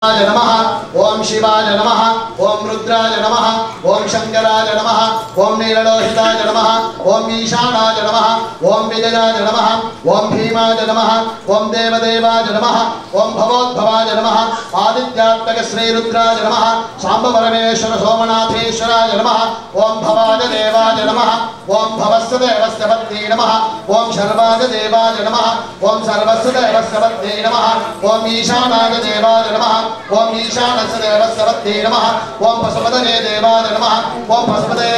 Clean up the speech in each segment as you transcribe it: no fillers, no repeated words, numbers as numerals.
नमः ओम शिवाय नमः ओम रुद्राय नमः ओम शंकराय नमः ओम नीललोहिताय नमः ओम ईशानाय नमः ओम विजयाय नमः ओम भीमाय नमः ओम देवदेवाय नमः ओम भवोद्भवाय नमः आदित्यात्मक श्री रुद्राय नमः सांब परमेश्वर सोमनाथेश्वराय नमः ओम भवाय देवाय नमः ओम भवस्य देवस्य पत्नी नमः ओम शर्वाय देवाय नमः ओम सर्वस्य देवस्य पत्नी नमः ओम ईशानाय देवाय नमः ओम ईशानस्य देवस्य पत्नी नमः ओम पशुपतये देवाय नमः ओम पशुपते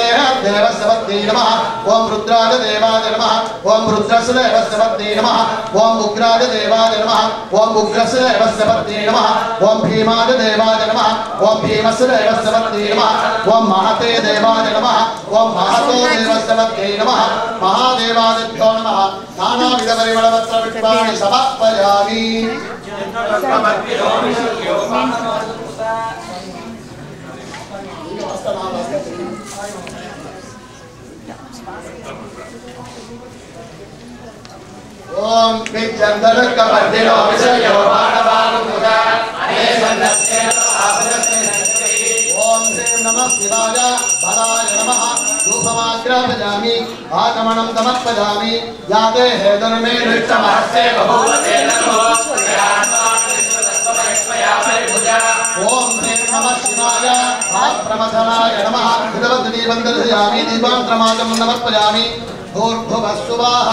देवस्य पत्नी नमः ओम रुद्राय देवाय नमः ओम रुद्रस्य देवस्य पत्नी नमः ओम उग्राय देवाय नमः ओम उग्रस्य देवस्य पत्नी नमः ओम भीमाय देवाय नमः ओम भीमस्य देवस्य पत्नी नमः ओम महते देवाय नमः ओम महतो देवस्य पत्नी नमः महादेवादिभ्यो नमः नानाविध परिमलपत्र पुष्पाणि समर्पयामि। ओम विचंदनकवर्धिनो विषयो बाणवानुमुदा अनेसन्नस्येन आभरस्येन ओम श्री नमः शिवाय भवाय नमः धूपमाग्रापयामि आगमनं समर्पयामि याते हेतुर्मे नृत्यमहस्ते बभूवते नमो ओम श्री नमः शिवाय प्रमथनाय नमः विदवद्दीपं दर्शयामि दीपान्त्रमादं समर्पयामि भूर्भुवस्सुवाः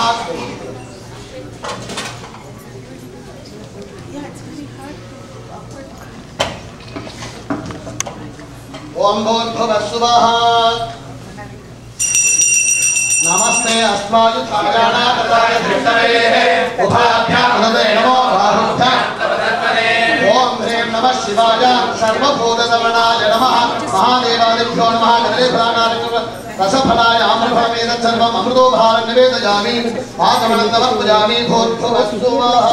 ओम भूर्भुवस्सुवः नमस्ते अस्मायुधायानाय धृष्टवेः उभाभ्यां नमो नमो बाहुभ्यां ओम ह्रीं नमः शिवाय सर्वभूतदमनाय नमः महादेवादिभ्यो नमः गणेशानाय रसफलाय आम्रफलमेन सर्वम् अमृतो भारं निवेदयामि आगमनं समर्पयामि भूर्भुवस्सुवः।